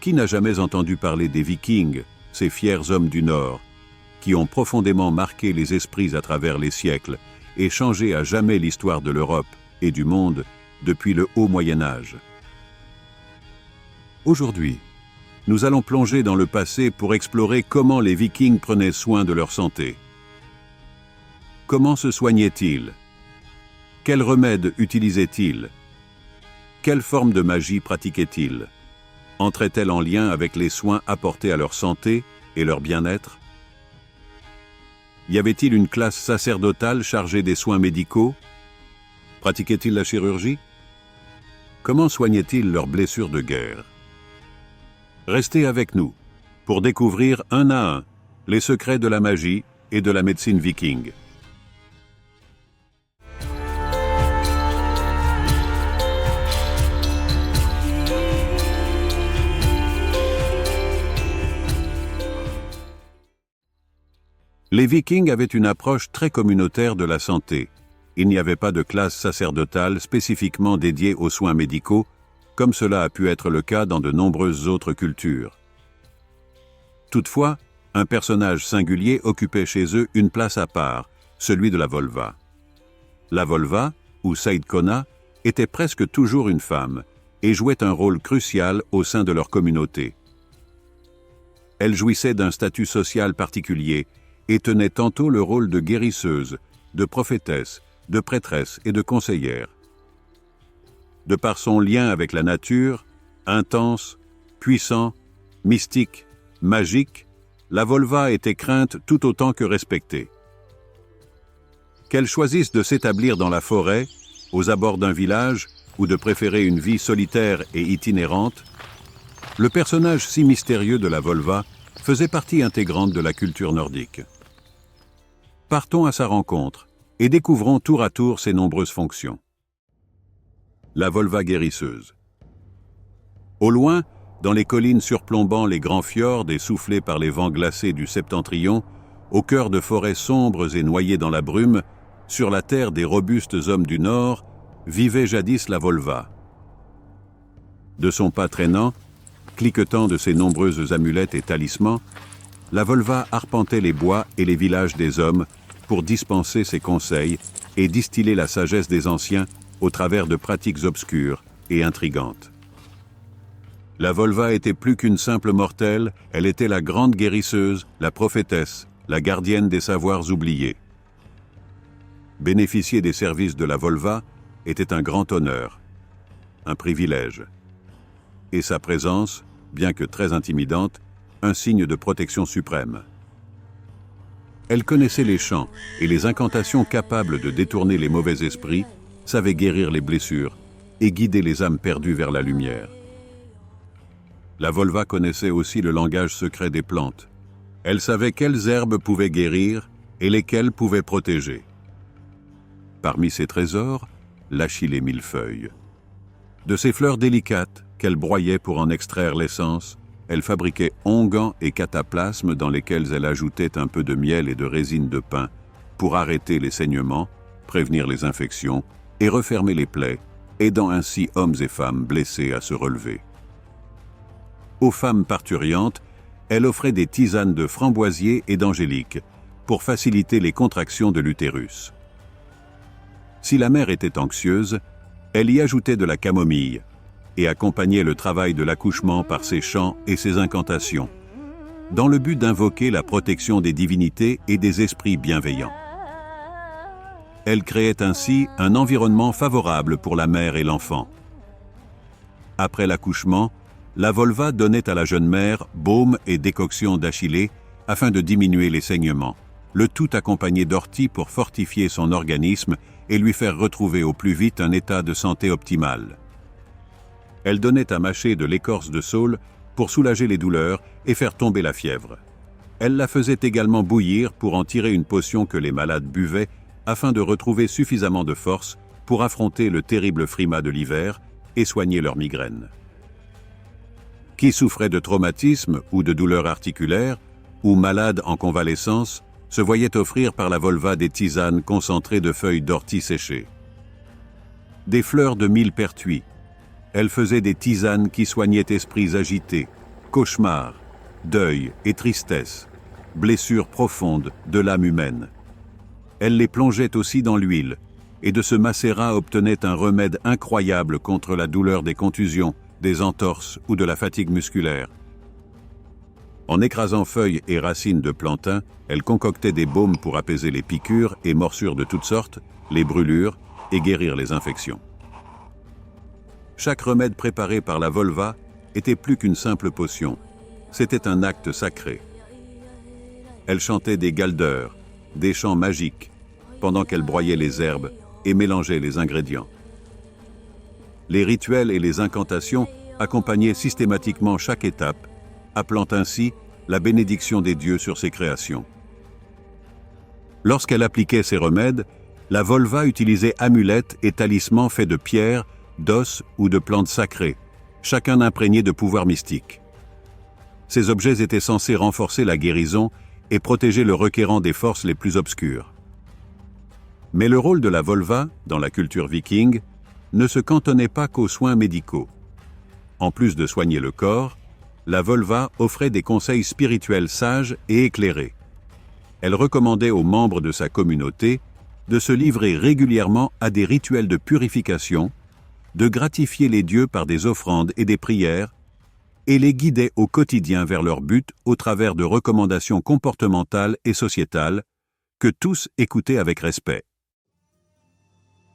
Qui n'a jamais entendu parler des Vikings, ces fiers hommes du Nord, qui ont profondément marqué les esprits à travers les siècles et changé à jamais l'histoire de l'Europe et du monde depuis le haut Moyen-Âge? Aujourd'hui, nous allons plonger dans le passé pour explorer comment les Vikings prenaient soin de leur santé. Comment se soignaient-ils? Quels remèdes utilisaient-ils? Quelle forme de magie pratiquaient-ils? Entraient-elles en lien avec les soins apportés à leur santé et leur bien-être? Y avait-il une classe sacerdotale chargée des soins médicaux? Pratiquaient-ils la chirurgie? Comment soignaient-ils leurs blessures de guerre? Restez avec nous pour découvrir un à un les secrets de la magie et de la médecine viking. Les Vikings avaient une approche très communautaire de la santé. Il n'y avait pas de classe sacerdotale spécifiquement dédiée aux soins médicaux, comme cela a pu être le cas dans de nombreuses autres cultures. Toutefois, un personnage singulier occupait chez eux une place à part, celui de la Volva. La Volva, ou Seidkona, était presque toujours une femme et jouait un rôle crucial au sein de leur communauté. Elle jouissait d'un statut social particulier et tenait tantôt le rôle de guérisseuse, de prophétesse, de prêtresse et de conseillère. De par son lien avec la nature, intense, puissant, mystique, magique, la Volva était crainte tout autant que respectée. Qu'elle choisisse de s'établir dans la forêt, aux abords d'un village, ou de préférer une vie solitaire et itinérante, le personnage si mystérieux de la Volva faisait partie intégrante de la culture nordique. Partons à sa rencontre et découvrons tour à tour ses nombreuses fonctions. La Volva guérisseuse. Au loin, dans les collines surplombant les grands fjords et soufflés par les vents glacés du septentrion, au cœur de forêts sombres et noyées dans la brume, sur la terre des robustes hommes du Nord, vivait jadis la Volva. De son pas traînant, cliquetant de ses nombreuses amulettes et talismans, la Volva arpentait les bois et les villages des hommes pour dispenser ses conseils et distiller la sagesse des anciens au travers de pratiques obscures et intrigantes. La Volva était plus qu'une simple mortelle, elle était la grande guérisseuse, la prophétesse, la gardienne des savoirs oubliés. Bénéficier des services de la Volva était un grand honneur, un privilège. Et sa présence, bien que très intimidante, un signe de protection suprême. Elle connaissait les chants et les incantations capables de détourner les mauvais esprits, savait guérir les blessures et guider les âmes perdues vers la lumière. La Volva connaissait aussi le langage secret des plantes. Elle savait quelles herbes pouvaient guérir et lesquelles pouvaient protéger. Parmi ses trésors, l'achillée millefeuille. De ces fleurs délicates qu'elle broyait pour en extraire l'essence, elle fabriquait onguents et cataplasmes dans lesquels elle ajoutait un peu de miel et de résine de pin pour arrêter les saignements, prévenir les infections et refermer les plaies, aidant ainsi hommes et femmes blessés à se relever. Aux femmes parturiantes, elle offrait des tisanes de framboisier et d'angélique pour faciliter les contractions de l'utérus. Si la mère était anxieuse, elle y ajoutait de la camomille et accompagnait le travail de l'accouchement par ses chants et ses incantations, dans le but d'invoquer la protection des divinités et des esprits bienveillants. Elle créait ainsi un environnement favorable pour la mère et l'enfant. Après l'accouchement, la Volva donnait à la jeune mère baume et décoction d'achillée afin de diminuer les saignements, le tout accompagné d'orties pour fortifier son organisme et lui faire retrouver au plus vite un état de santé optimal. Elle donnait à mâcher de l'écorce de saule pour soulager les douleurs et faire tomber la fièvre. Elle la faisait également bouillir pour en tirer une potion que les malades buvaient afin de retrouver suffisamment de force pour affronter le terrible frimas de l'hiver et soigner leurs migraines. Qui souffrait de traumatisme ou de douleurs articulaires, ou malade en convalescence, se voyait offrir par la Volva des tisanes concentrées de feuilles d'ortie séchées. Des fleurs de millepertuis. Elle faisait des tisanes qui soignaient esprits agités, cauchemars, deuil et tristesse, blessures profondes de l'âme humaine. Elle les plongeait aussi dans l'huile, et de ce macérat obtenait un remède incroyable contre la douleur des contusions, des entorses ou de la fatigue musculaire. En écrasant feuilles et racines de plantain, elle concoctait des baumes pour apaiser les piqûres et morsures de toutes sortes, les brûlures et guérir les infections. Chaque remède préparé par la Volva était plus qu'une simple potion, c'était un acte sacré. Elle chantait des galdeurs, des chants magiques, pendant qu'elle broyait les herbes et mélangeait les ingrédients. Les rituels et les incantations accompagnaient systématiquement chaque étape, appelant ainsi la bénédiction des dieux sur ses créations. Lorsqu'elle appliquait ces remèdes, la Volva utilisait amulettes et talismans faits de pierres, d'os ou de plantes sacrées, chacun imprégné de pouvoirs mystiques. Ces objets étaient censés renforcer la guérison et protéger le requérant des forces les plus obscures. Mais le rôle de la Volva, dans la culture viking, ne se cantonnait pas qu'aux soins médicaux. En plus de soigner le corps, la Volva offrait des conseils spirituels sages et éclairés. Elle recommandait aux membres de sa communauté de se livrer régulièrement à des rituels de purification, de gratifier les dieux par des offrandes et des prières, et les guidait au quotidien vers leur but au travers de recommandations comportementales et sociétales que tous écoutaient avec respect.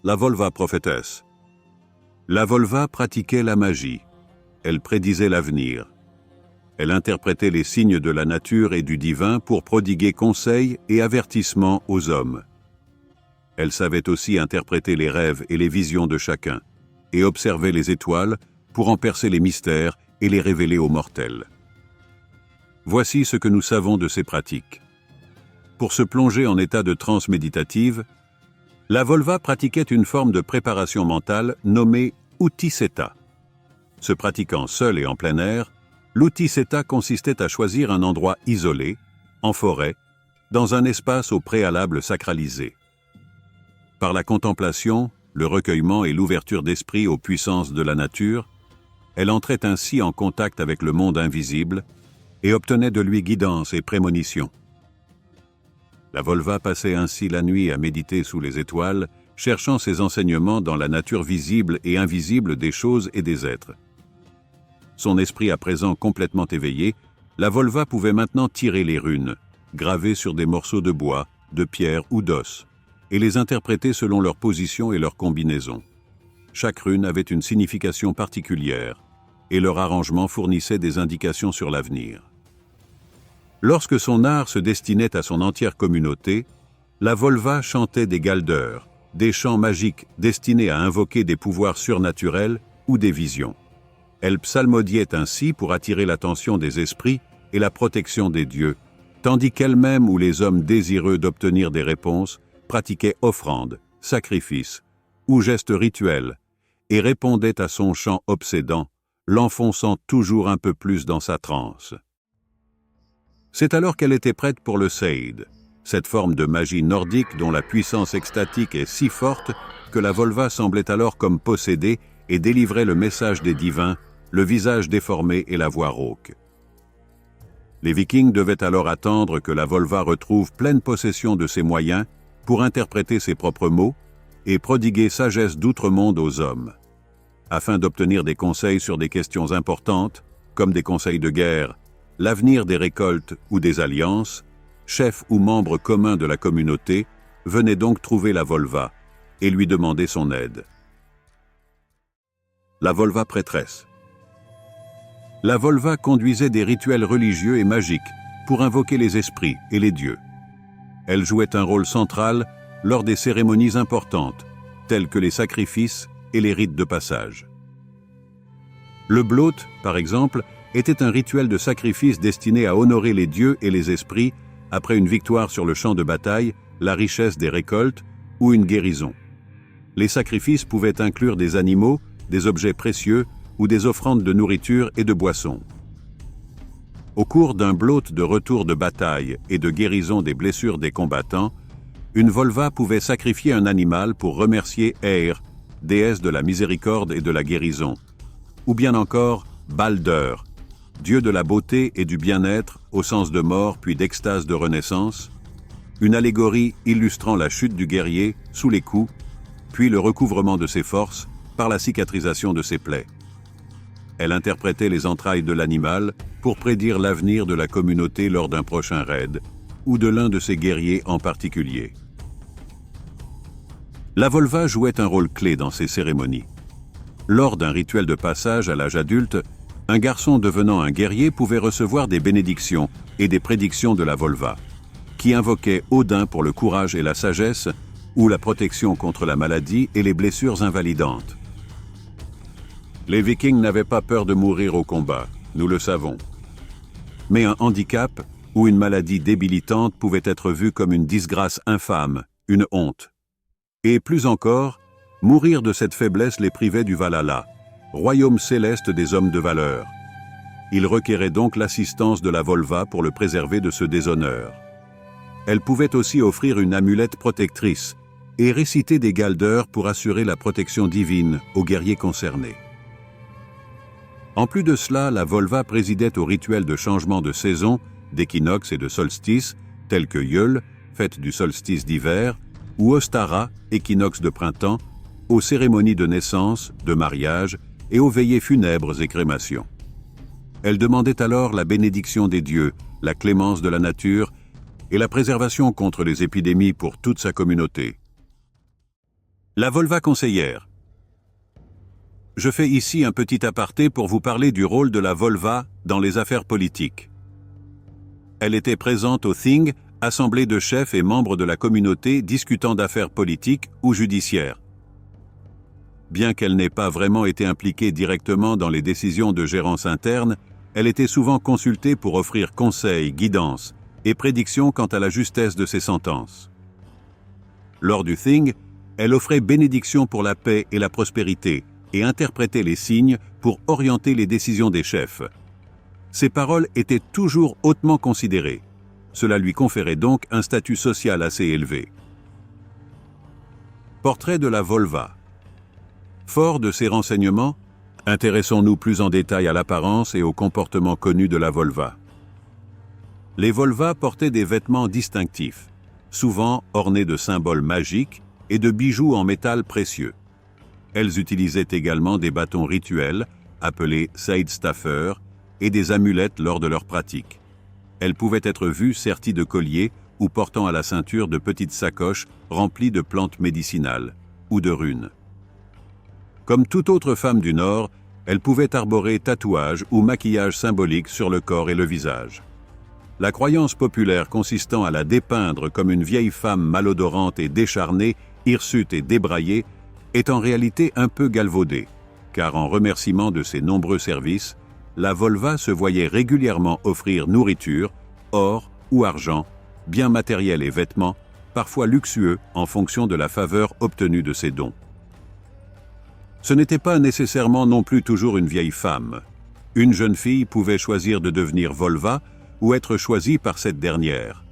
La Volva prophétesse. La Volva pratiquait la magie. Elle prédisait l'avenir. Elle interprétait les signes de la nature et du divin pour prodiguer conseils et avertissements aux hommes. Elle savait aussi interpréter les rêves et les visions de chacun, et observer les étoiles pour en percer les mystères et les révéler aux mortels. Voici ce que nous savons de ces pratiques. Pour se plonger en état de transe méditative, la Volva pratiquait une forme de préparation mentale nommée Uttisetta. Se pratiquant seul et en plein air, l'Uttisetta consistait à choisir un endroit isolé, en forêt, dans un espace au préalable sacralisé. Par la contemplation, le recueillement et l'ouverture d'esprit aux puissances de la nature, elle entrait ainsi en contact avec le monde invisible et obtenait de lui guidance et prémonition. La Volva passait ainsi la nuit à méditer sous les étoiles, cherchant ses enseignements dans la nature visible et invisible des choses et des êtres. Son esprit à présent complètement éveillé, la Volva pouvait maintenant tirer les runes, gravées sur des morceaux de bois, de pierre ou d'os, et les interpréter selon leur position et leur combinaison. Chaque rune avait une signification particulière, et leur arrangement fournissait des indications sur l'avenir. Lorsque son art se destinait à son entière communauté, la Volva chantait des galdeurs, des chants magiques destinés à invoquer des pouvoirs surnaturels ou des visions. Elle psalmodiait ainsi pour attirer l'attention des esprits et la protection des dieux, tandis qu'elle-même ou les hommes désireux d'obtenir des réponses pratiquaient offrandes, sacrifices ou gestes rituels et répondaient à son chant obsédant, l'enfonçant toujours un peu plus dans sa transe. C'est alors qu'elle était prête pour le Seid, cette forme de magie nordique dont la puissance extatique est si forte que la Volva semblait alors comme possédée et délivrait le message des divins, le visage déformé et la voix rauque. Les Vikings devaient alors attendre que la Volva retrouve pleine possession de ses moyens pour interpréter ses propres mots et prodiguer sagesse d'outre-monde aux hommes. Afin d'obtenir des conseils sur des questions importantes, comme des conseils de guerre, l'avenir des récoltes ou des alliances, chefs ou membres communs de la communauté venaient donc trouver la Volva et lui demander son aide. La Volva prêtresse. La Volva conduisait des rituels religieux et magiques pour invoquer les esprits et les dieux. Elle jouait un rôle central lors des cérémonies importantes, telles que les sacrifices et les rites de passage. Le blót, par exemple, était un rituel de sacrifice destiné à honorer les dieux et les esprits après une victoire sur le champ de bataille, la richesse des récoltes ou une guérison. Les sacrifices pouvaient inclure des animaux, des objets précieux ou des offrandes de nourriture et de boissons. Au cours d'un blót de retour de bataille et de guérison des blessures des combattants, une Volva pouvait sacrifier un animal pour remercier Eir, déesse de la miséricorde et de la guérison, ou bien encore Baldur, dieu de la beauté et du bien-être au sens de mort puis d'extase de renaissance, une allégorie illustrant la chute du guerrier sous les coups, puis le recouvrement de ses forces par la cicatrisation de ses plaies. Elle interprétait les entrailles de l'animal pour prédire l'avenir de la communauté lors d'un prochain raid, ou de l'un de ses guerriers en particulier. La volva jouait un rôle clé dans ces cérémonies. Lors d'un rituel de passage à l'âge adulte, un garçon devenant un guerrier pouvait recevoir des bénédictions et des prédictions de la volva, qui invoquaient Odin pour le courage et la sagesse, ou la protection contre la maladie et les blessures invalidantes. Les Vikings n'avaient pas peur de mourir au combat, nous le savons. Mais un handicap ou une maladie débilitante pouvait être vu comme une disgrâce infâme, une honte. Et plus encore, mourir de cette faiblesse les privait du Valhalla, royaume céleste des hommes de valeur. Il requérait donc l'assistance de la volva pour le préserver de ce déshonneur. Elle pouvait aussi offrir une amulette protectrice et réciter des galdeurs pour assurer la protection divine aux guerriers concernés. En plus de cela, la volva présidait aux rituels de changement de saison, d'équinoxe et de solstice, tels que Yule, fête du solstice d'hiver, ou Ostara, équinoxe de printemps, aux cérémonies de naissance, de mariage et aux veillées funèbres et crémations. Elle demandait alors la bénédiction des dieux, la clémence de la nature et la préservation contre les épidémies pour toute sa communauté. La volva conseillère. Je fais ici un petit aparté pour vous parler du rôle de la volva dans les affaires politiques. Elle était présente au Thing, assemblée de chefs et membres de la communauté discutant d'affaires politiques ou judiciaires. Bien qu'elle n'ait pas vraiment été impliquée directement dans les décisions de gérance interne, elle était souvent consultée pour offrir conseils, guidance et prédictions quant à la justesse de ses sentences. Lors du Thing, elle offrait bénédiction pour la paix et la prospérité et interprétait les signes pour orienter les décisions des chefs. Ses paroles étaient toujours hautement considérées. Cela lui conférait donc un statut social assez élevé. Portrait de la volva. Fort de ces renseignements, intéressons-nous plus en détail à l'apparence et au comportement connu de la volva. Les volvas portaient des vêtements distinctifs, souvent ornés de symboles magiques et de bijoux en métal précieux. Elles utilisaient également des bâtons rituels, appelés Seidstaffer, et des amulettes lors de leurs pratiques. Elles pouvaient être vues serties de colliers ou portant à la ceinture de petites sacoches remplies de plantes médicinales ou de runes. Comme toute autre femme du Nord, elles pouvaient arborer tatouages ou maquillage symbolique sur le corps et le visage. La croyance populaire consistant à la dépeindre comme une vieille femme malodorante et décharnée, hirsute et débraillée, est en réalité un peu galvaudée, car en remerciement de ses nombreux services, la volva se voyait régulièrement offrir nourriture, or ou argent, biens matériels et vêtements, parfois luxueux en fonction de la faveur obtenue de ses dons. Ce n'était pas nécessairement non plus toujours une vieille femme. Une jeune fille pouvait choisir de devenir volva ou être choisie par cette dernière.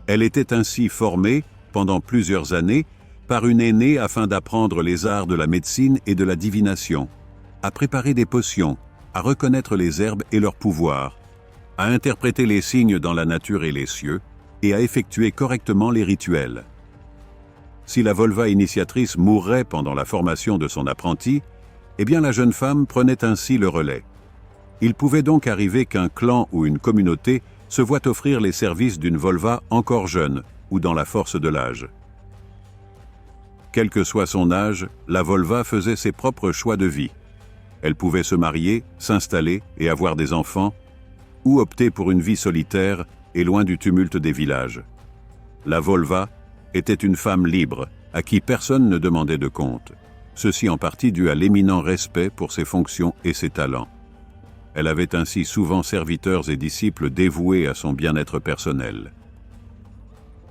Elle était ainsi formée, pendant plusieurs années, par une aînée afin d'apprendre les arts de la médecine et de la divination, à préparer des potions, à reconnaître les herbes et leurs pouvoirs, à interpréter les signes dans la nature et les cieux, et à effectuer correctement les rituels. Si la volva initiatrice mourrait pendant la formation de son apprenti, eh bien la jeune femme prenait ainsi le relais. Il pouvait donc arriver qu'un clan ou une communauté se voit offrir les services d'une volva encore jeune ou dans la force de l'âge. Quel que soit son âge, la volva faisait ses propres choix de vie. Elle pouvait se marier, s'installer et avoir des enfants, ou opter pour une vie solitaire et loin du tumulte des villages. La volva était une femme libre, à qui personne ne demandait de compte, ceci en partie dû à l'éminent respect pour ses fonctions et ses talents. Elle avait ainsi souvent serviteurs et disciples dévoués à son bien-être personnel.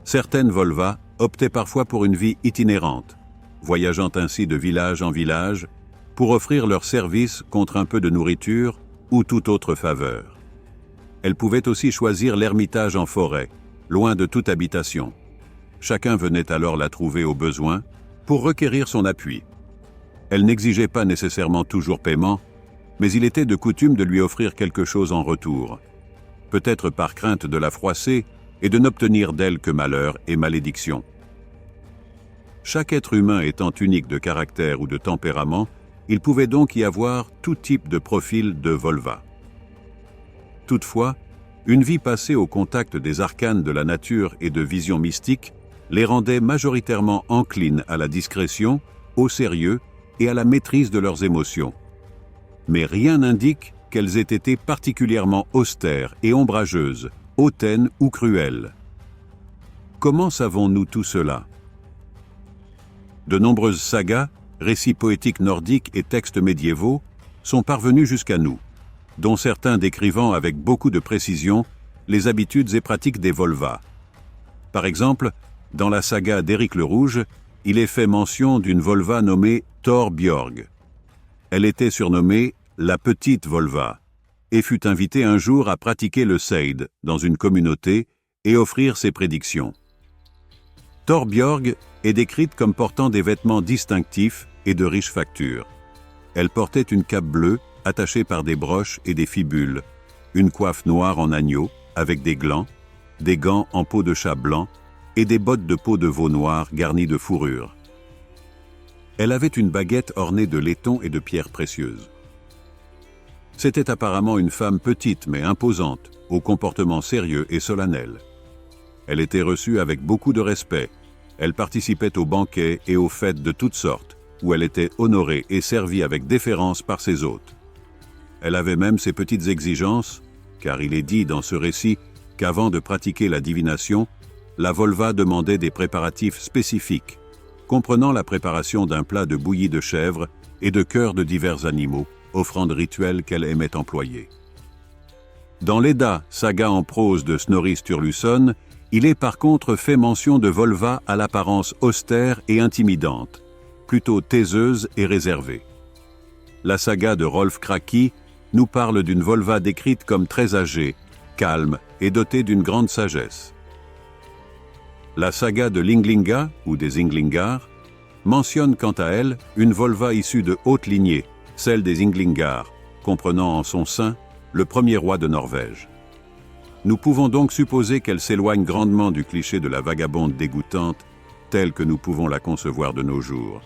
Certaines volvas optaient parfois pour une vie itinérante, voyageant ainsi de village en village, pour offrir leurs services contre un peu de nourriture ou toute autre faveur. Elles pouvaient aussi choisir l'ermitage en forêt, loin de toute habitation. Chacun venait alors la trouver au besoin pour requérir son appui. Elle n'exigeait pas nécessairement toujours paiement, mais il était de coutume de lui offrir quelque chose en retour, peut-être par crainte de la froisser et de n'obtenir d'elle que malheur et malédiction. Chaque être humain étant unique de caractère ou de tempérament, il pouvait donc y avoir tout type de profil de Volva. Toutefois, une vie passée au contact des arcanes de la nature et de visions mystiques les rendait majoritairement enclines à la discrétion, au sérieux et à la maîtrise de leurs émotions. Mais rien n'indique qu'elles aient été particulièrement austères et ombrageuses, hautaines ou cruelles. Comment savons-nous tout cela? De nombreuses sagas, récits poétiques nordiques et textes médiévaux sont parvenus jusqu'à nous, dont certains décrivant avec beaucoup de précision les habitudes et pratiques des Volva. Par exemple, dans la saga d'Éric le Rouge, il est fait mention d'une Volva nommée Thorbjörg. Elle était surnommée la Petite Volva et fut invitée un jour à pratiquer le seid dans une communauté et offrir ses prédictions. Thorbjörg est décrite comme portant des vêtements distinctifs et de riche facture. Elle portait une cape bleue attachée par des broches et des fibules, une coiffe noire en agneau avec des glands en peau de chat blanc et des bottes de peau de veau noir garnies de fourrure. Elle avait une baguette ornée de laiton et de pierres précieuses. C'était apparemment une femme petite mais imposante, au comportement sérieux et solennel. Elle était reçue avec beaucoup de respect. Elle participait aux banquets et aux fêtes de toutes sortes, où elle était honorée et servie avec déférence par ses hôtes. Elle avait même ses petites exigences, car il est dit dans ce récit qu'avant de pratiquer la divination, la Volva demandait des préparatifs spécifiques, comprenant la préparation d'un plat de bouillie de chèvre et de cœurs de divers animaux, offrande rituelle qu'elle aimait employer. Dans l'Edda, saga en prose de Snorri Sturluson, il est par contre fait mention de Volva à l'apparence austère et intimidante, plutôt taiseuse et réservée. La saga de Rolf Kraki nous parle d'une Volva décrite comme très âgée, calme et dotée d'une grande sagesse. La saga de l'Ynglinga, ou des Ynglingar, mentionne quant à elle une Volva issue de haute lignée, celle des Ynglingar, comprenant en son sein le premier roi de Norvège. Nous pouvons donc supposer qu'elle s'éloigne grandement du cliché de la vagabonde dégoûtante, telle que nous pouvons la concevoir de nos jours.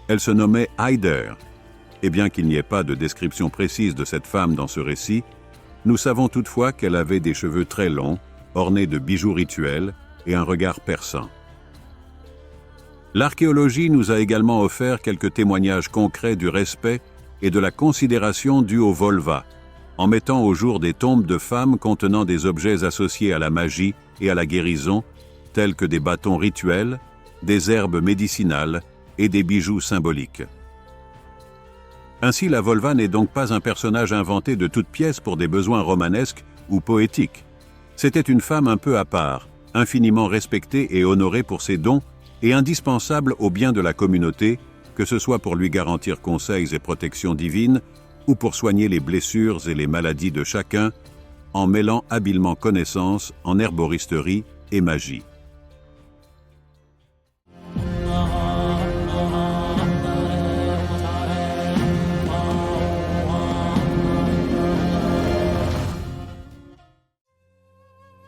Elle se nommait Heider, et bien qu'il n'y ait pas de description précise de cette femme dans ce récit, nous savons toutefois qu'elle avait des cheveux très longs, ornés de bijoux rituels et un regard perçant. L'archéologie nous a également offert quelques témoignages concrets du respect et de la considération due aux Volva, en mettant au jour des tombes de femmes contenant des objets associés à la magie et à la guérison, tels que des bâtons rituels, des herbes médicinales et des bijoux symboliques. Ainsi, la Volva n'est donc pas un personnage inventé de toutes pièces pour des besoins romanesques ou poétiques. C'était une femme un peu à part, infiniment respectée et honorée pour ses dons et indispensable au bien de la communauté, que ce soit pour lui garantir conseils et protections divines ou pour soigner les blessures et les maladies de chacun, en mêlant habilement connaissance en herboristerie et magie.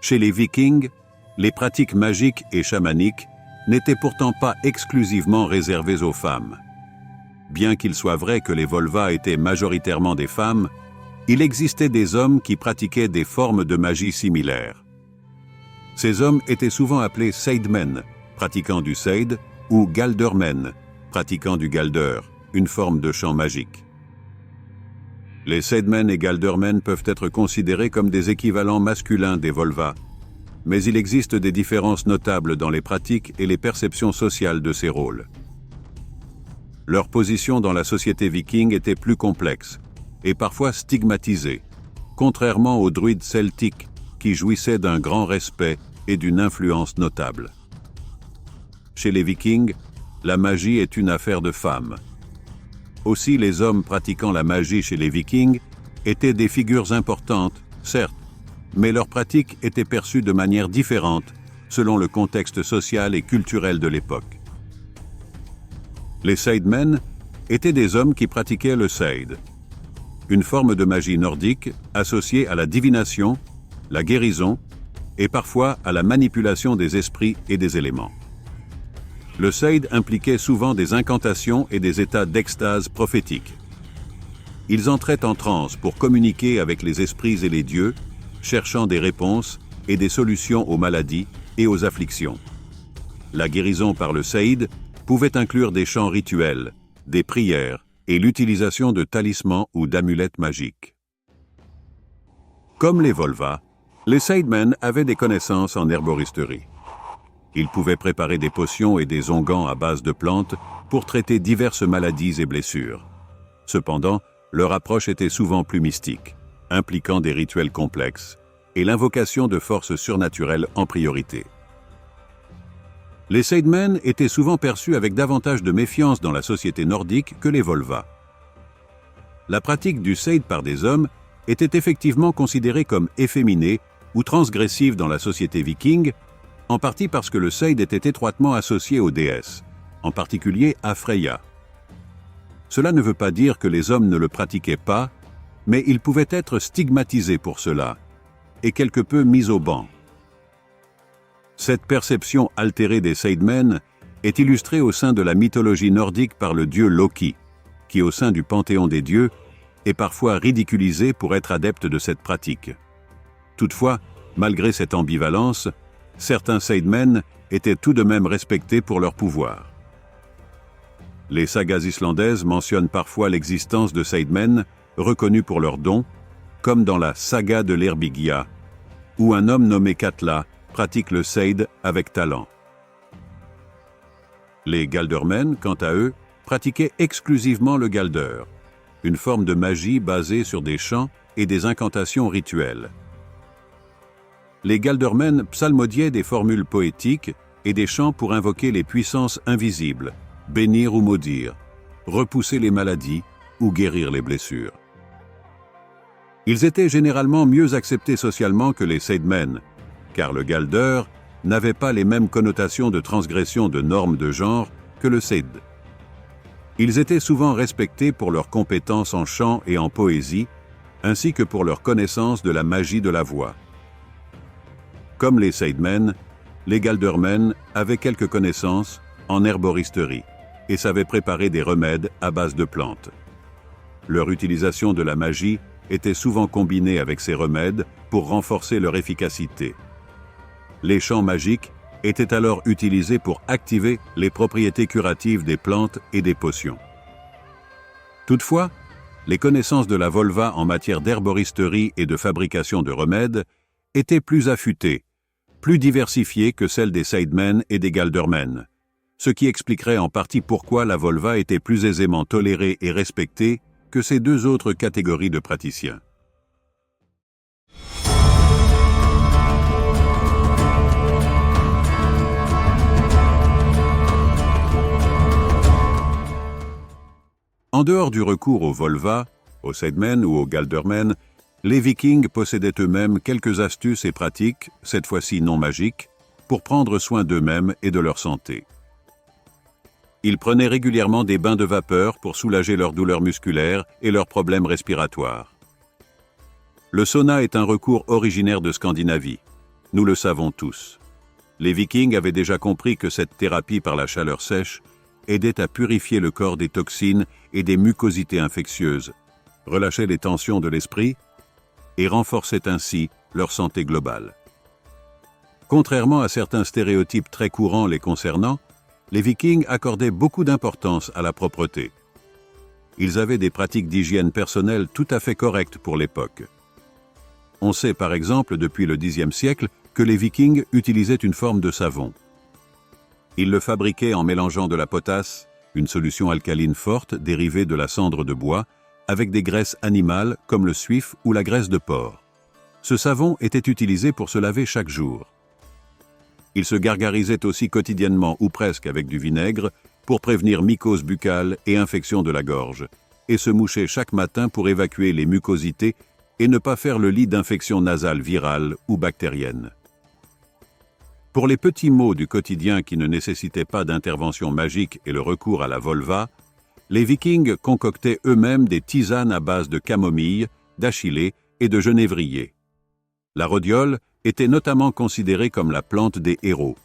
Chez les Vikings, les pratiques magiques et chamaniques n'étaient pourtant pas exclusivement réservées aux femmes. Bien qu'il soit vrai que les Volva étaient majoritairement des femmes, il existait des hommes qui pratiquaient des formes de magie similaires. Ces hommes étaient souvent appelés Seidmen, pratiquant du seid, ou Galdermen, pratiquant du galder, une forme de chant magique. Les Seidmen et Galdermen peuvent être considérés comme des équivalents masculins des Volva, mais il existe des différences notables dans les pratiques et les perceptions sociales de ces rôles. Leur position dans la société viking était plus complexe et parfois stigmatisée, contrairement aux druides celtiques qui jouissaient d'un grand respect et d'une influence notable. Chez les Vikings, la magie est une affaire de femmes. Aussi, les hommes pratiquant la magie chez les Vikings étaient des figures importantes, certes, mais leurs pratiques étaient perçues de manière différente selon le contexte social et culturel de l'époque. Les Seidmen étaient des hommes qui pratiquaient le seid. une forme de magie nordique associée à la divination, la guérison et parfois à la manipulation des esprits et des éléments. Le seid impliquait souvent des incantations et des états d'extase prophétique. Ils entraient en transe pour communiquer avec les esprits et les dieux, cherchant des réponses et des solutions aux maladies et aux afflictions. La guérison par le seid pouvait inclure des chants rituels, des prières et l'utilisation de talismans ou d'amulettes magiques. Comme les Volva, les seidmen avaient des connaissances en herboristerie. Ils pouvaient préparer des potions et des onguents à base de plantes pour traiter diverses maladies et blessures. Cependant, leur approche était souvent plus mystique, impliquant des rituels complexes et l'invocation de forces surnaturelles en priorité. Les seidmen étaient souvent perçus avec davantage de méfiance dans la société nordique que les Volva. La pratique du seid par des hommes était effectivement considérée comme efféminée ou transgressive dans la société viking, en partie parce que le seid était étroitement associé aux déesses, en particulier à Freya. Cela ne veut pas dire que les hommes ne le pratiquaient pas, mais ils pouvaient être stigmatisés pour cela, et quelque peu mis au ban. Cette perception altérée des seidmen est illustrée au sein de la mythologie nordique par le dieu Loki, qui au sein du panthéon des dieux est parfois ridiculisé pour être adepte de cette pratique. Toutefois, malgré cette ambivalence, certains seidmen étaient tout de même respectés pour leur pouvoir. Les sagas islandaises mentionnent parfois l'existence de seidmen reconnus pour leurs dons, comme dans la saga de l'Herbygia, où un homme nommé Katla pratique le seid avec talent. Les Galdermen, quant à eux, pratiquaient exclusivement le galder, une forme de magie basée sur des chants et des incantations rituelles. Les Galdermen psalmodiaient des formules poétiques et des chants pour invoquer les puissances invisibles, bénir ou maudire, repousser les maladies ou guérir les blessures. Ils étaient généralement mieux acceptés socialement que les seidmen, car le galder n'avait pas les mêmes connotations de transgression de normes de genre que le seid. Ils étaient souvent respectés pour leurs compétences en chant et en poésie, ainsi que pour leur connaissance de la magie de la voix. Comme les seidmen, les galdermen avaient quelques connaissances en herboristerie et savaient préparer des remèdes à base de plantes. Leur utilisation de la magie était souvent combinée avec ces remèdes pour renforcer leur efficacité. Les chants magiques étaient alors utilisés pour activer les propriétés curatives des plantes et des potions. Toutefois, les connaissances de la Volva en matière d'herboristerie et de fabrication de remèdes étaient plus affûtées, plus diversifiées que celles des seidmen et des galdermen, ce qui expliquerait en partie pourquoi la Volva était plus aisément tolérée et respectée que ces deux autres catégories de praticiens. En dehors du recours aux Volva, aux seidmen ou aux galdermen, les Vikings possédaient eux-mêmes quelques astuces et pratiques, cette fois-ci non magiques, pour prendre soin d'eux-mêmes et de leur santé. Ils prenaient régulièrement des bains de vapeur pour soulager leurs douleurs musculaires et leurs problèmes respiratoires. Le sauna est un recours originaire de Scandinavie. Nous le savons tous. Les Vikings avaient déjà compris que cette thérapie par la chaleur sèche aidait à purifier le corps des toxines et des mucosités infectieuses, relâchait les tensions de l'esprit et renforçait ainsi leur santé globale. Contrairement à certains stéréotypes très courants les concernant, les Vikings accordaient beaucoup d'importance à la propreté. Ils avaient des pratiques d'hygiène personnelle tout à fait correctes pour l'époque. On sait par exemple depuis le Xe siècle que les Vikings utilisaient une forme de savon. Ils le fabriquaient en mélangeant de la potasse, une solution alcaline forte dérivée de la cendre de bois, avec des graisses animales comme le suif ou la graisse de porc. Ce savon était utilisé pour se laver chaque jour. Il se gargarisait aussi quotidiennement ou presque avec du vinaigre pour prévenir mycose buccale et infection de la gorge, et se mouchait chaque matin pour évacuer les mucosités et ne pas faire le lit d'infections nasales virales ou bactériennes. Pour les petits maux du quotidien qui ne nécessitaient pas d'intervention magique et le recours à la Volva, les Vikings concoctaient eux-mêmes des tisanes à base de camomille, d'achillée et de genévrier. La rhodiole était notamment considérée comme la plante des héros,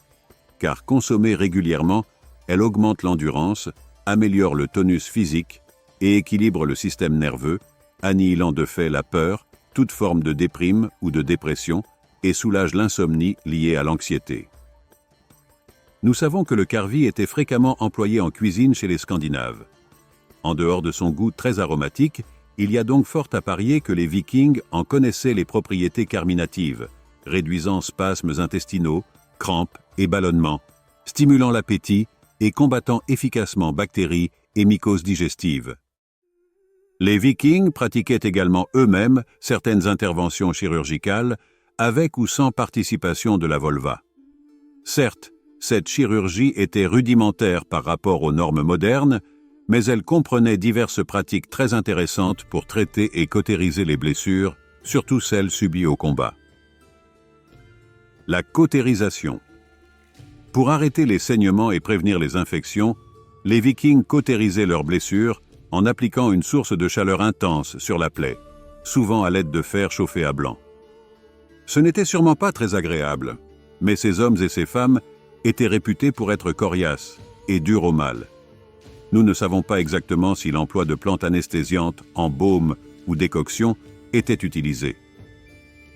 car consommée régulièrement, elle augmente l'endurance, améliore le tonus physique et équilibre le système nerveux, annihilant de fait la peur, toute forme de déprime ou de dépression, et soulage l'insomnie liée à l'anxiété. Nous savons que le karvi était fréquemment employé en cuisine chez les Scandinaves. En dehors de son goût très aromatique, il y a donc fort à parier que les Vikings en connaissaient les propriétés carminatives, réduisant spasmes intestinaux, crampes et ballonnements, stimulant l'appétit et combattant efficacement bactéries et mycoses digestives. Les Vikings pratiquaient également eux-mêmes certaines interventions chirurgicales avec ou sans participation de la vulva. Certes, cette chirurgie était rudimentaire par rapport aux normes modernes, mais elle comprenait diverses pratiques très intéressantes pour traiter et cautériser les blessures, surtout celles subies au combat. La cautérisation. Pour arrêter les saignements et prévenir les infections, les Vikings cautérisaient leurs blessures en appliquant une source de chaleur intense sur la plaie, souvent à l'aide de fer chauffé à blanc. Ce n'était sûrement pas très agréable, mais ces hommes et ces femmes étaient réputés pour être coriaces et durs au mal. Nous ne savons pas exactement si l'emploi de plantes anesthésiantes en baume ou décoction était utilisé.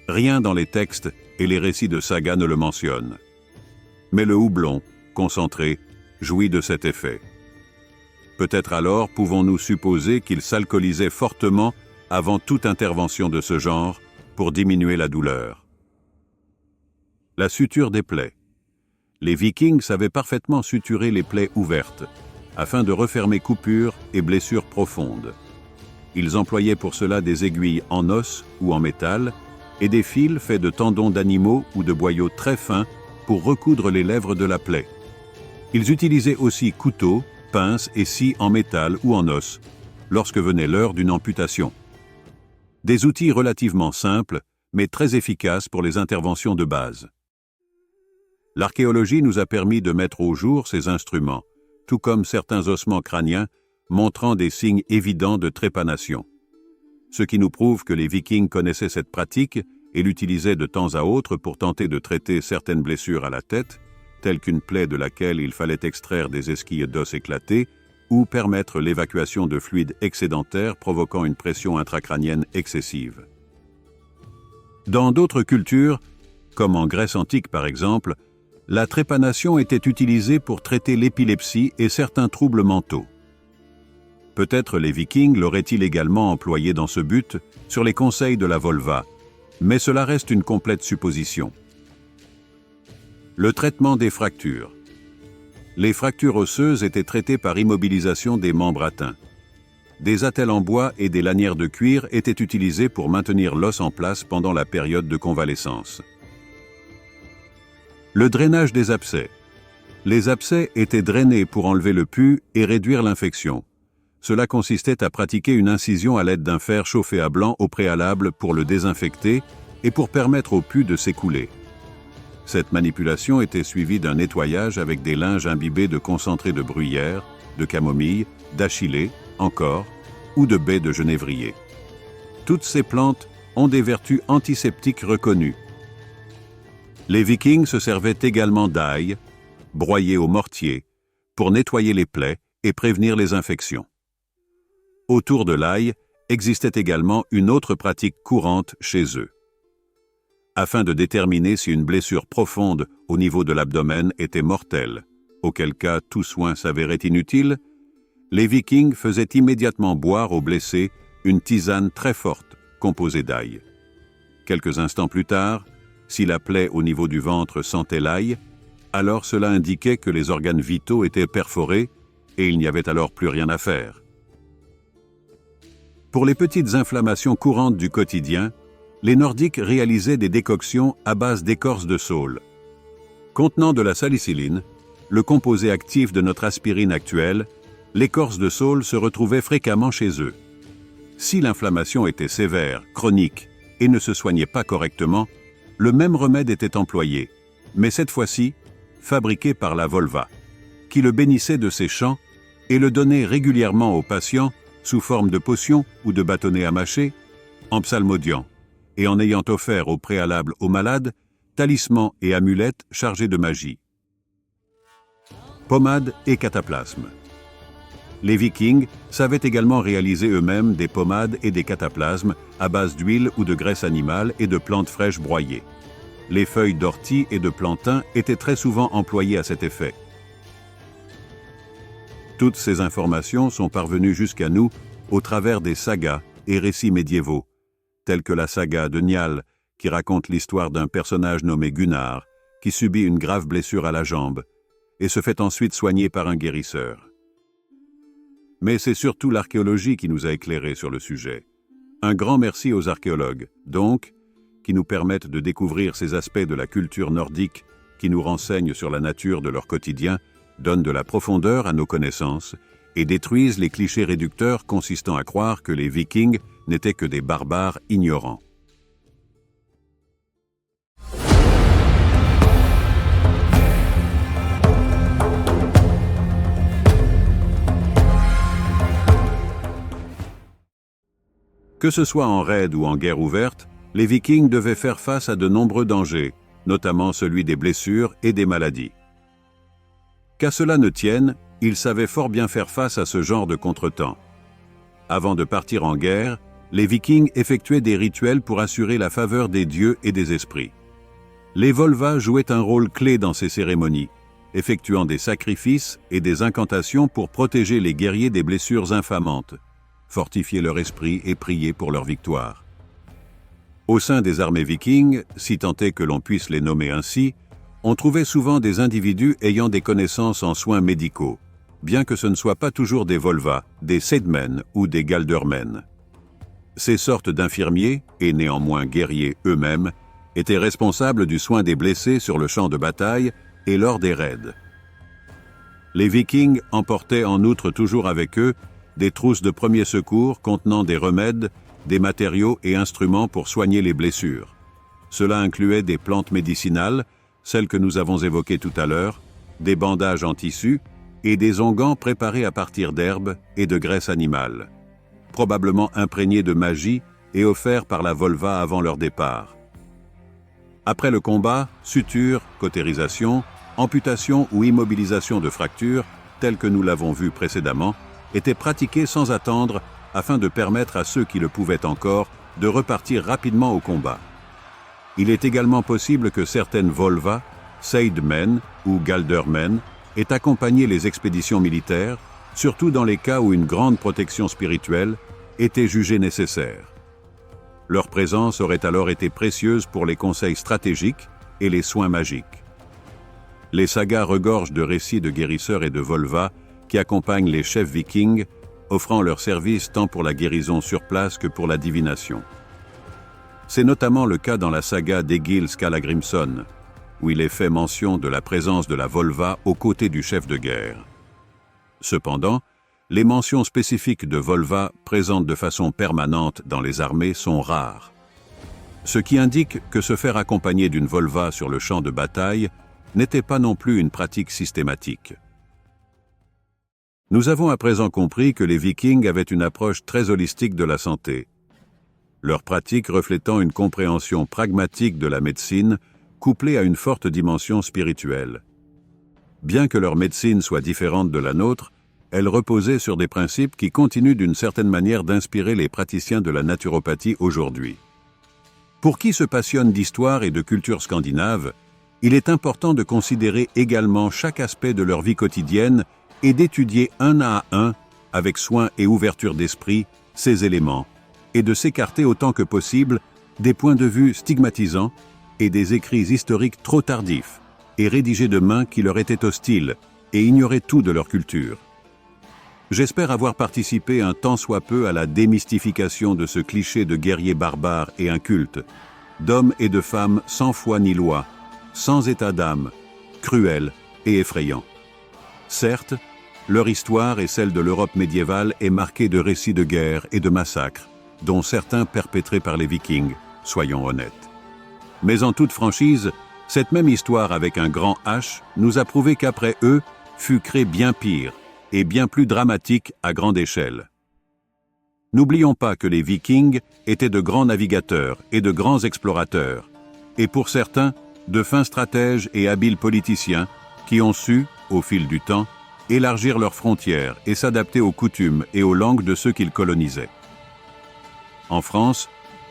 Rien dans les textes et les récits de sagas ne le mentionne. Mais le houblon, concentré, jouit de cet effet. Peut-être alors pouvons-nous supposer qu'il s'alcoolisait fortement avant toute intervention de ce genre pour diminuer la douleur. La suture des plaies. Les Vikings savaient parfaitement suturer les plaies ouvertes, afin de refermer coupures et blessures profondes. Ils employaient pour cela des aiguilles en os ou en métal et des fils faits de tendons d'animaux ou de boyaux très fins pour recoudre les lèvres de la plaie. Ils utilisaient aussi couteaux, pinces et scies en métal ou en os, lorsque venait l'heure d'une amputation. Des outils relativement simples, mais très efficaces pour les interventions de base. L'archéologie nous a permis de mettre au jour ces instruments, tout comme certains ossements crâniens montrant des signes évidents de trépanation. Ce qui nous prouve que les Vikings connaissaient cette pratique et l'utilisaient de temps à autre pour tenter de traiter certaines blessures à la tête, telles qu'une plaie de laquelle il fallait extraire des esquilles d'os éclatés, ou permettre l'évacuation de fluides excédentaires provoquant une pression intracrânienne excessive. Dans d'autres cultures, comme en Grèce antique par exemple, la trépanation était utilisée pour traiter l'épilepsie et certains troubles mentaux. Peut-être les Vikings l'auraient-ils également employé dans ce but, sur les conseils de la vulva, mais cela reste une complète supposition. Le traitement des fractures. Les fractures osseuses étaient traitées par immobilisation des membres atteints. Des attelles en bois et des lanières de cuir étaient utilisées pour maintenir l'os en place pendant la période de convalescence. Le drainage des abcès. Les abcès étaient drainés pour enlever le pus et réduire l'infection. Cela consistait à pratiquer une incision à l'aide d'un fer chauffé à blanc au préalable pour le désinfecter et pour permettre au pus de s'écouler. Cette manipulation était suivie d'un nettoyage avec des linges imbibés de concentré de bruyère, de camomille, d'achillée, encore, ou de baies de genévrier. Toutes ces plantes ont des vertus antiseptiques reconnues. Les Vikings se servaient également d'ail, broyé au mortier, pour nettoyer les plaies et prévenir les infections. Autour de l'ail existait également une autre pratique courante chez eux. Afin de déterminer si une blessure profonde au niveau de l'abdomen était mortelle, auquel cas tout soin s'avérait inutile, les Vikings faisaient immédiatement boire aux blessés une tisane très forte composée d'ail. Quelques instants plus tard, si la plaie au niveau du ventre sentait l'ail, alors cela indiquait que les organes vitaux étaient perforés et il n'y avait alors plus rien à faire. Pour les petites inflammations courantes du quotidien, les Nordiques réalisaient des décoctions à base d'écorce de saule. Contenant de la salicyline, le composé actif de notre aspirine actuelle, l'écorce de saule se retrouvait fréquemment chez eux. Si l'inflammation était sévère, chronique et ne se soignait pas correctement, le même remède était employé, mais cette fois-ci, fabriqué par la vulva, qui le bénissait de ses champs et le donnaient régulièrement aux patients sous forme de potions ou de bâtonnets à mâcher, en psalmodiant, et en ayant offert au préalable aux malades talismans et amulettes chargés de magie. Pommades et cataplasmes. Les Vikings savaient également réaliser eux-mêmes des pommades et des cataplasmes à base d'huile ou de graisse animale et de plantes fraîches broyées. Les feuilles d'ortie et de plantain étaient très souvent employées à cet effet. Toutes ces informations sont parvenues jusqu'à nous au travers des sagas et récits médiévaux, tels que la saga de Njál, qui raconte l'histoire d'un personnage nommé Gunnar, qui subit une grave blessure à la jambe et se fait ensuite soigner par un guérisseur. Mais c'est surtout l'archéologie qui nous a éclairés sur le sujet. Un grand merci aux archéologues, donc, qui nous permettent de découvrir ces aspects de la culture nordique qui nous renseignent sur la nature de leur quotidien, donnent de la profondeur à nos connaissances et détruisent les clichés réducteurs consistant à croire que les Vikings n'étaient que des barbares ignorants. Que ce soit en raid ou en guerre ouverte, les Vikings devaient faire face à de nombreux dangers, notamment celui des blessures et des maladies. Qu'à cela ne tienne, ils savaient fort bien faire face à ce genre de contretemps. Avant de partir en guerre, les Vikings effectuaient des rituels pour assurer la faveur des dieux et des esprits. Les Volva jouaient un rôle clé dans ces cérémonies, effectuant des sacrifices et des incantations pour protéger les guerriers des blessures infamantes, fortifier leur esprit et prier pour leur victoire. Au sein des armées vikings, si tant est que l'on puisse les nommer ainsi, on trouvait souvent des individus ayant des connaissances en soins médicaux, bien que ce ne soient pas toujours des Volva, des Sædmen ou des Galdermen. Ces sortes d'infirmiers, et néanmoins guerriers eux-mêmes, étaient responsables du soin des blessés sur le champ de bataille et lors des raids. Les Vikings emportaient en outre toujours avec eux des trousses de premiers secours contenant des remèdes, des matériaux et instruments pour soigner les blessures. Cela incluait des plantes médicinales, celles que nous avons évoquées tout à l'heure, des bandages en tissu et des onguents préparés à partir d'herbes et de graisse animale, probablement imprégnés de magie et offerts par la Volva avant leur départ. Après le combat, suture, cautérisation, amputation ou immobilisation de fractures, telles que nous l'avons vu précédemment, étaient pratiquées sans attendre afin de permettre à ceux qui le pouvaient encore de repartir rapidement au combat. Il est également possible que certaines Volva, Sædmen ou Galdermen aient accompagné les expéditions militaires, surtout dans les cas où une grande protection spirituelle était jugée nécessaire. Leur présence aurait alors été précieuse pour les conseils stratégiques et les soins magiques. Les sagas regorgent de récits de guérisseurs et de Volva qui accompagnent les chefs vikings, offrant leur service tant pour la guérison sur place que pour la divination. C'est notamment le cas dans la saga d'Egil Skallagrimson, où il est fait mention de la présence de la Volva aux côtés du chef de guerre. Cependant, les mentions spécifiques de Volva présentes de façon permanente dans les armées sont rares. Ce qui indique que se faire accompagner d'une Volva sur le champ de bataille n'était pas non plus une pratique systématique. Nous avons à présent compris que les Vikings avaient une approche très holistique de la santé, leur pratique reflétant une compréhension pragmatique de la médecine couplée à une forte dimension spirituelle. Bien que leur médecine soit différente de la nôtre, elle reposait sur des principes qui continuent d'une certaine manière d'inspirer les praticiens de la naturopathie aujourd'hui. Pour qui se passionne d'histoire et de culture scandinave, il est important de considérer également chaque aspect de leur vie quotidienne et d'étudier un à un, avec soin et ouverture d'esprit, ces éléments, et de s'écarter autant que possible des points de vue stigmatisants et des écrits historiques trop tardifs et rédigés de mains qui leur étaient hostiles et ignoraient tout de leur culture. J'espère avoir participé un tant soit peu à la démystification de ce cliché de guerrier barbare et inculte, d'hommes et de femmes sans foi ni loi, sans état d'âme, cruels et effrayants. Certes, leur histoire et celle de l'Europe médiévale est marquée de récits de guerre et de massacres, dont certains perpétrés par les Vikings, soyons honnêtes. Mais en toute franchise, cette même histoire avec un grand H nous a prouvé qu'après eux, fut créé bien pire, et bien plus dramatique à grande échelle. N'oublions pas que les Vikings étaient de grands navigateurs et de grands explorateurs, et pour certains, de fins stratèges et habiles politiciens qui ont su, au fil du temps, élargir leurs frontières et s'adapter aux coutumes et aux langues de ceux qu'ils colonisaient. En France,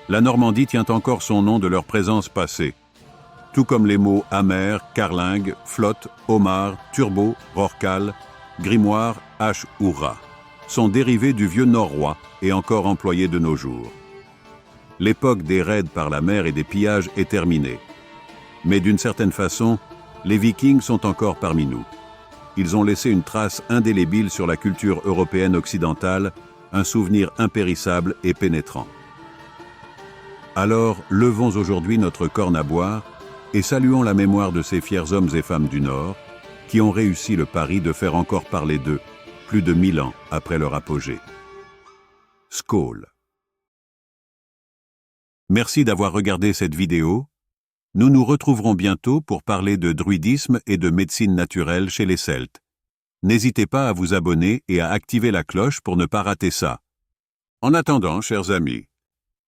la Normandie tient encore son nom de leur présence passée, tout comme les mots amer, carlingue, flotte, homard, turbo, rorcal, grimoire, hache ou rat sont dérivés du vieux norrois et encore employés de nos jours. L'époque des raids par la mer et des pillages est terminée. Mais d'une certaine façon, les Vikings sont encore parmi nous. Ils ont laissé une trace indélébile sur la culture européenne occidentale, un souvenir impérissable et pénétrant. Alors, levons aujourd'hui notre corne à boire et saluons la mémoire de ces fiers hommes et femmes du Nord qui ont réussi le pari de faire encore parler d'eux, plus de 1000 ans après leur apogée. Skål. Merci d'avoir regardé cette vidéo. Nous nous retrouverons bientôt pour parler de druidisme et de médecine naturelle chez les Celtes. N'hésitez pas à vous abonner et à activer la cloche pour ne pas rater ça. En attendant, chers amis,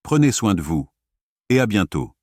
prenez soin de vous et à bientôt.